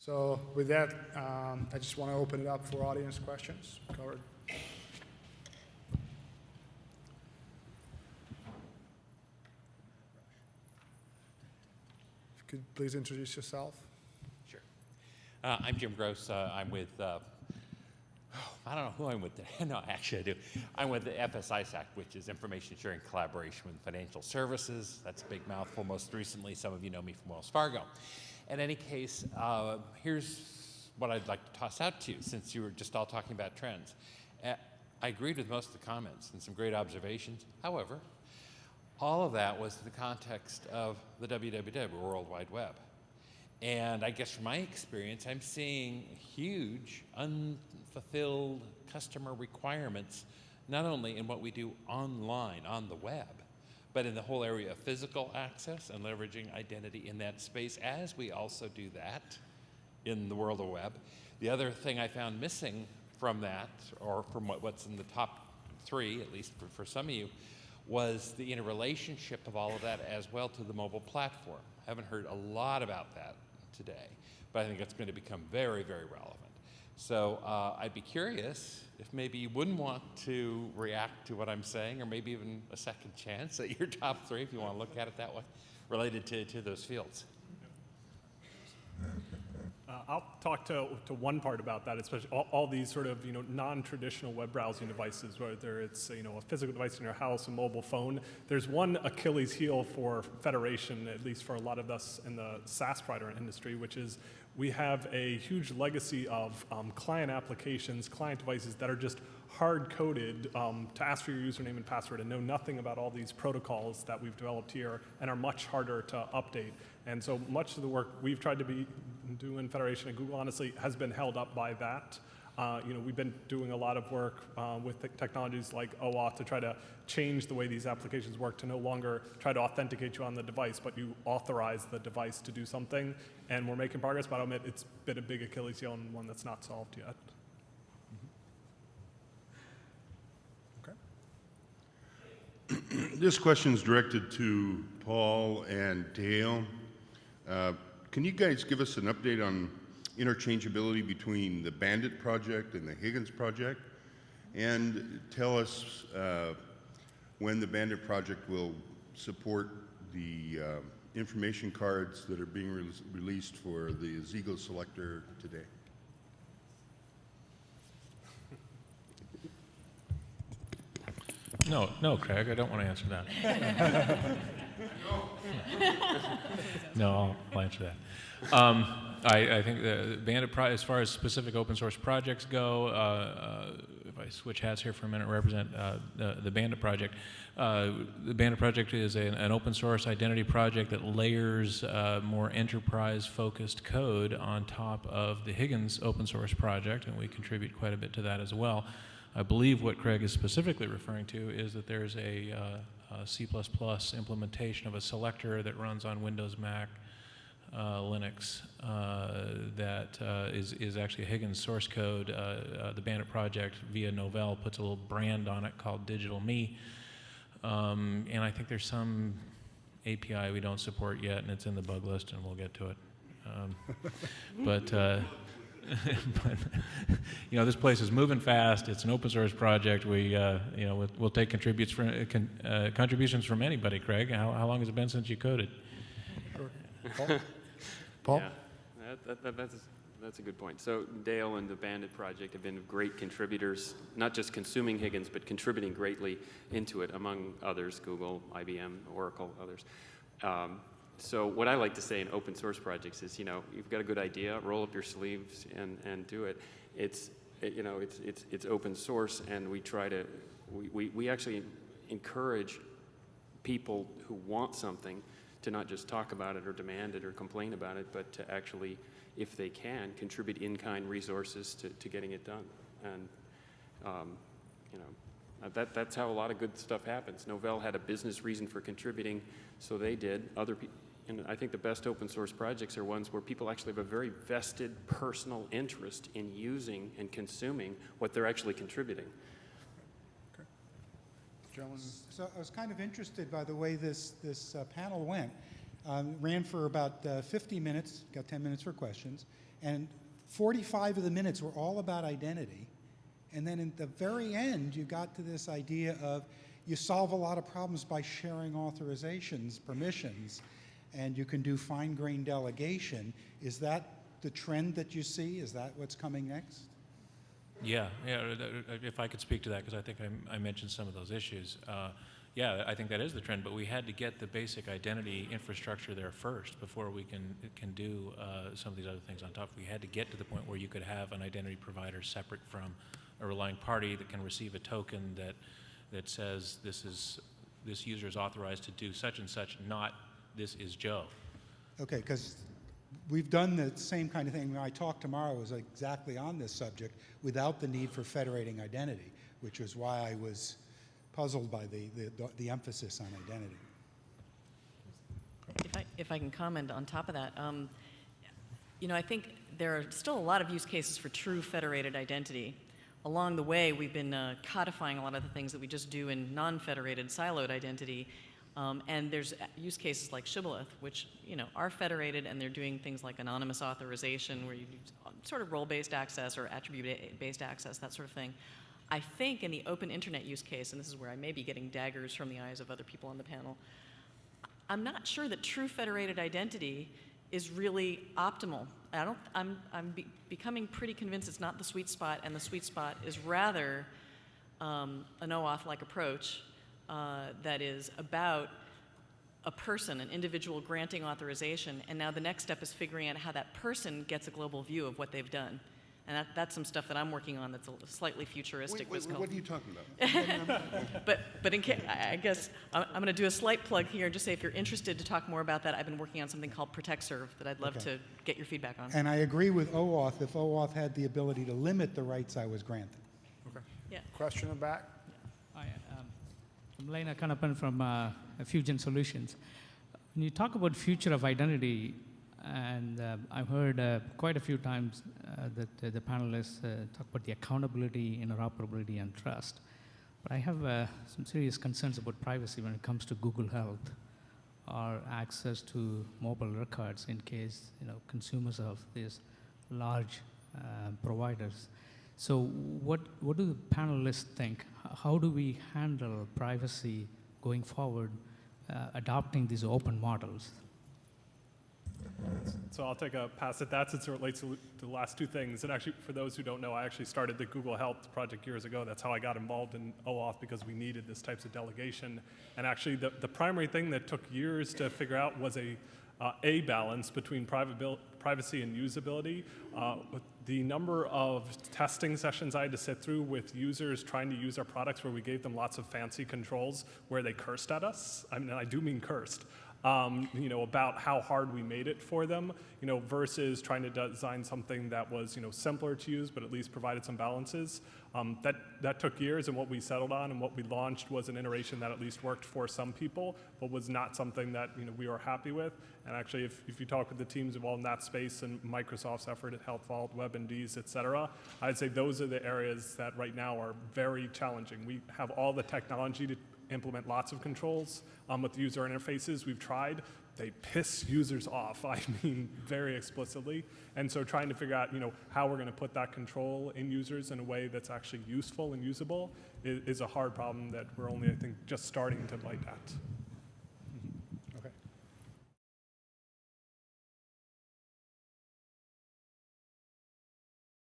So with that, I just want to open it up for audience questions. Covered. If you could please introduce yourself. Sure. I'm Jim Gross. I'm with, I don't know who I'm with today. No, actually I do. I'm with the FSISAC, which is Information Sharing Collaboration with Financial Services. That's a big mouthful. Most recently, some of you know me from Wells Fargo. In any case, here's what I'd like to toss out to you, since you were just all talking about trends. I agreed with most of the comments and some great observations. However, all of that was in the context of the WWW, World Wide Web. And I guess from my experience, I'm seeing huge unfulfilled customer requirements, not only in what we do online, on the web, but in the whole area of physical access and leveraging identity in that space, as we also do that in the world of web. The other thing I found missing from that, or from what's in the top three, at least for some of you, was the interrelationship of all of that as well to the mobile platform. I haven't heard a lot about that today, but I think it's going to become very, very relevant. So I'd be curious if maybe you wouldn't want to react to what I'm saying, or maybe even a second chance at your top three, if you want to look at it that way, related to those fields. I'll talk to one part about that, especially all these sort of non-traditional web browsing devices, whether it's a physical device in your house, a mobile phone. There's one Achilles heel for Federation, at least for a lot of us in the SaaS provider industry, which is we have a huge legacy of client applications, client devices that are just hard-coded to ask for your username and password and know nothing about all these protocols that we've developed here and are much harder to update. And so much of the work we've tried to do in Federation and Google, honestly, has been held up by that. We've been doing a lot of work with technologies like OAuth to try to change the way these applications work, to no longer try to authenticate you on the device, but you authorize the device to do something. And we're making progress, but I'll admit it's been a big Achilles heel and one that's not solved yet. This question is directed to Paul and Dale. Can you guys give us an update on interchangeability between the Bandit project and the Higgins project? And tell us when the Bandit project will support the information cards that are being released for the Ziegler selector today. No, Craig, I don't want to answer that. No, I'll answer that. I think the Bandit, as far as specific open source projects go, if I switch hats here for a minute, represent the Bandit project. The Bandit project is an open source identity project that layers more enterprise-focused code on top of the Higgins open source project, and we contribute quite a bit to that as well. I believe what Craig is specifically referring to is that there's a C++ implementation of a selector that runs on Windows, Mac, Linux that is actually a Higgins source code. The Bandit project via Novell puts a little brand on it called Digital Me. And I think there's some API we don't support yet, and it's in the bug list, and we'll get to it. But this place is moving fast. It's an open source project. We'll take contributions from anybody. Craig, how long has it been since you coded? Paul? Yeah, that's a good point. So Dale and the Bandit project have been great contributors, not just consuming Higgins, but contributing greatly into it, among others, Google, IBM, Oracle, others. So what I like to say in open source projects is, you've got a good idea, roll up your sleeves and do it. It's open source, and we actually encourage people who want something to not just talk about it or demand it or complain about it, but to actually, if they can, contribute in-kind resources to getting it done. And that's how a lot of good stuff happens. Novell had a business reason for contributing, so they did. Other people. And I think the best open source projects are ones where people actually have a very vested personal interest in using and consuming what they're actually contributing. Gentlemen. So I was kind of interested by the way this panel went. ran for about 50 minutes, got 10 minutes for questions, and 45 of the minutes were all about identity. And then at the very end, you got to this idea of you solve a lot of problems by sharing authorizations, permissions, and you can do fine-grained delegation. Is that the trend that you see? Is that what's coming next? Yeah, if I could speak to that, because I think I mentioned some of those issues. Yeah, I think that is the trend, but we had to get the basic identity infrastructure there first before we can do some of these other things on top. We had to get to the point where you could have an identity provider separate from a relying party that can receive a token that says this user is authorized to do such and such, not this is Joe. Okay, because we've done the same kind of thing. My talk tomorrow is exactly on this subject without the need for federating identity, which is why I was puzzled by the emphasis on identity. If I can comment on top of that, I think there are still a lot of use cases for true federated identity. Along the way, we've been codifying a lot of the things that we just do in non-federated siloed identity. And there's use cases like Shibboleth, which are federated, and they're doing things like anonymous authorization, where you use sort of role-based access or attribute-based access, that sort of thing. I think in the open internet use case, and this is where I may be getting daggers from the eyes of other people on the panel, I'm not sure that true federated identity is really optimal. I'm becoming pretty convinced it's not the sweet spot, and the sweet spot is rather an OAuth-like approach that is about a person, an individual granting authorization, and now the next step is figuring out how that person gets a global view of what they've done. And that's some stuff that I'm working on that's slightly futuristic. What are you talking about? But I guess I'm going to do a slight plug here and just say if you're interested to talk more about that, I've been working on something called ProtectServe that I'd love to get your feedback on. And I agree with OAuth if OAuth had the ability to limit the rights I was granted. Okay. Yeah. Question in the back? Hi, I'm Lena Kanapan from Fusion Solutions. When you talk about future of identity, and I've heard quite a few times that the panelists talk about the accountability, interoperability, and trust. But I have some serious concerns about privacy when it comes to Google Health or access to mobile records in case consumers of these large providers. So what do the panelists think? How do we handle privacy going forward, adopting these open models? So I'll take a pass at that since it relates to the last two things. And actually, for those who don't know, I actually started the Google Health project years ago. That's how I got involved in OAuth, because we needed this types of delegation. And actually, the primary thing that took years to figure out was a balance between privacy and usability. The number of testing sessions I had to sit through with users trying to use our products where we gave them lots of fancy controls where they cursed at us. I mean, I do mean cursed. About how hard we made it for them, versus trying to design something that was, simpler to use, but at least provided some balances. That took years, and what we settled on and what we launched was an iteration that at least worked for some people, but was not something that, we were happy with. And actually, if you talk with the teams involved in that space and Microsoft's effort at Health Vault, WebMDs, et cetera, I'd say those are the areas that right now are very challenging. We have all the technology to implement lots of controls with the user interfaces. We've tried. They piss users off, I mean, very explicitly. And so trying to figure out, how we're going to put that control in users in a way that's actually useful and usable is a hard problem that we're only, I think, just starting to bite at.